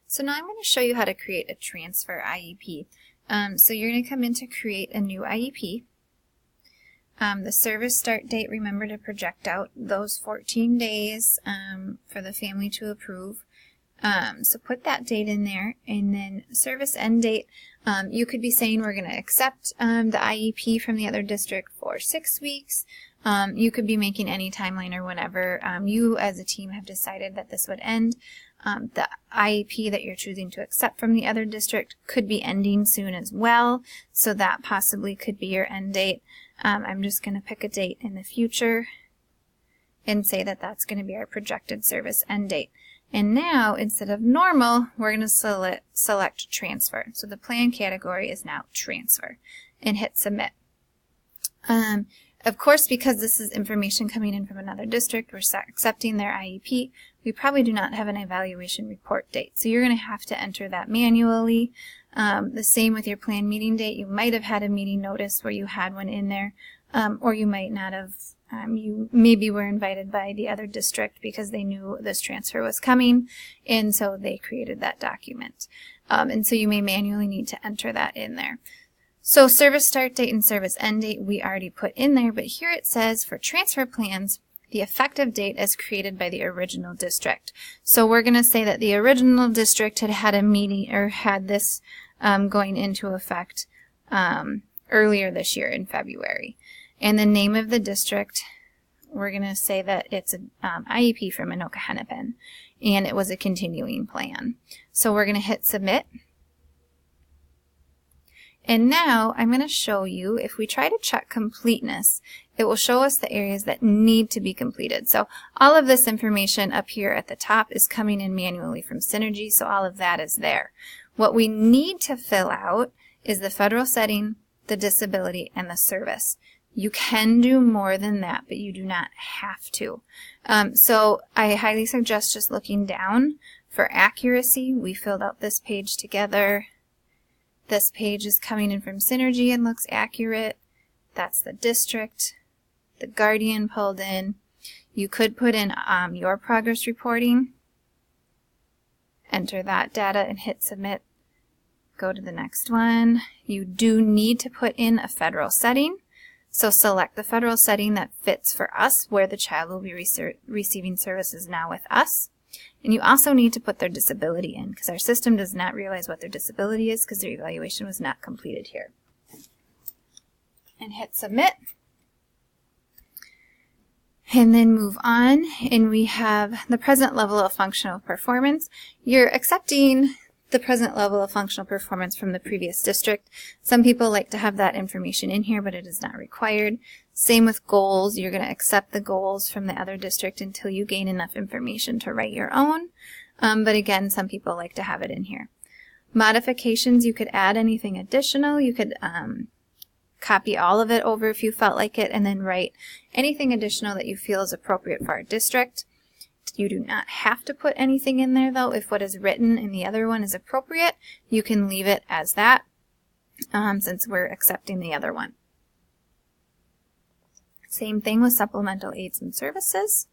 So now I'm going to show you how to create a transfer IEP. So you're going to come in to create a new IEP. The service start date, remember to project out those 14 days for the family to approve. So put that date in there, and then service end date, you could be saying we're going to accept the IEP from the other district for 6 weeks. You could be making any timeline or whenever you as a team have decided that this would end. The IEP that you're choosing to accept from the other district could be ending soon as well, so that possibly could be your end date. I'm just going to pick a date in the future and say that that's going to be our projected service end date. And now, instead of normal, we're going to select transfer. So the plan category is now transfer, and hit submit. Of course, because this is information coming in from another district, we're accepting their IEP, we probably do not have an evaluation report date. So you're going to have to enter that manually. The same with your plan meeting date. You might have had a meeting notice where you had one in there, or you might not have. You maybe were invited by the other district because they knew this transfer was coming, and so they created that document. And so you may manually need to enter that in there. So service start date and service end date we already put in there, but here it says for transfer plans, the effective date is created by the original district. So we're going to say that the original district had a meeting or had this going into effect earlier this year in February. And the name of the district, we're going to say that it's an IEP from Anoka Hennepin, and it was a continuing plan. So we're going to hit submit. And now I'm going to show you, if we try to check completeness, it will show us the areas that need to be completed. So all of this information up here at the top is coming in manually from Synergy, so all of that is there. What we need to fill out is the federal setting, the disability, and the service. You can do more than that, but you do not have to. So I highly suggest just looking down. For accuracy, we filled out this page together. This page is coming in from Synergy and looks accurate. That's the district. The guardian pulled in. You could put in your progress reporting. Enter that data and hit submit. Go to the next one. You do need to put in a federal setting. So select the federal setting that fits for us, where the child will be receiving services now with us. And you also need to put their disability in, because our system does not realize what their disability is because their evaluation was not completed here. And hit submit. And then move on, and we have the present level of functional performance. You're accepting the present level of functional performance from the previous district. Some people like to have that information in here, but it is not required. Same with goals. You're going to accept the goals from the other district until you gain enough information to write your own. But again, some people like to have it in here. Modifications, you could add anything additional. You could copy all of it over if you felt like it, and then write anything additional that you feel is appropriate for our district. You do not have to put anything in there, though. If what is written in the other one is appropriate, you can leave it as that, since we're accepting the other one. Same thing with supplemental aids and services.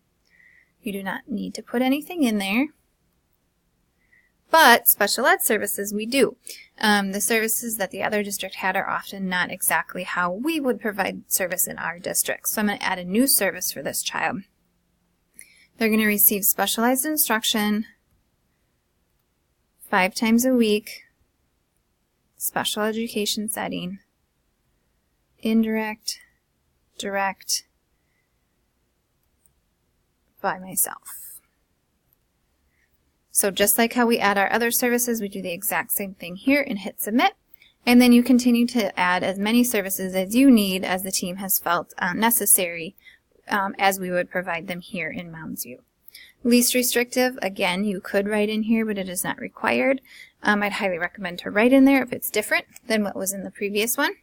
You do not need to put anything in there. But special ed services, we do. The services that the other district had are often not exactly how we would provide service in our district. So I'm going to add a new service for this child. They're going to receive specialized instruction 5 times a week, special education setting, indirect, direct, by myself. So just like how we add our other services, we do the exact same thing here and hit submit. And then you continue to add as many services as you need as the team has felt necessary as we would provide them here in Mounds View. Least restrictive, again, you could write in here, but it is not required. I'd highly recommend to write in there if it's different than what was in the previous one.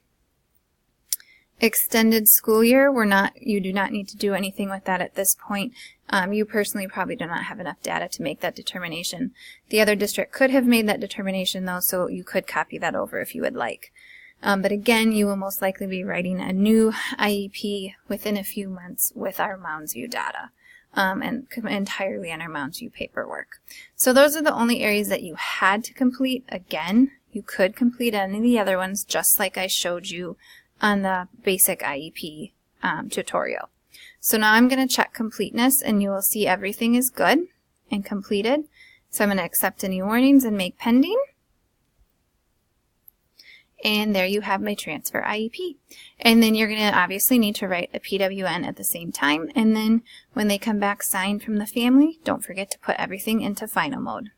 Extended school year, you do not need to do anything with that at this point. You personally probably do not have enough data to make that determination. The other district could have made that determination, though, so you could copy that over if you would like. But again, you will most likely be writing a new IEP within a few months with our Mounds View data. and entirely under Mounds View paperwork. So those are the only areas that you had to complete. Again, you could complete any of the other ones just like I showed you on the basic IEP tutorial. So now I'm going to check completeness, and you will see everything is good and completed. So I'm going to accept any warnings and make pending. And there you have my transfer IEP. And then you're going to obviously need to write a PWN at the same time. And then when they come back signed from the family, don't forget to put everything into final mode.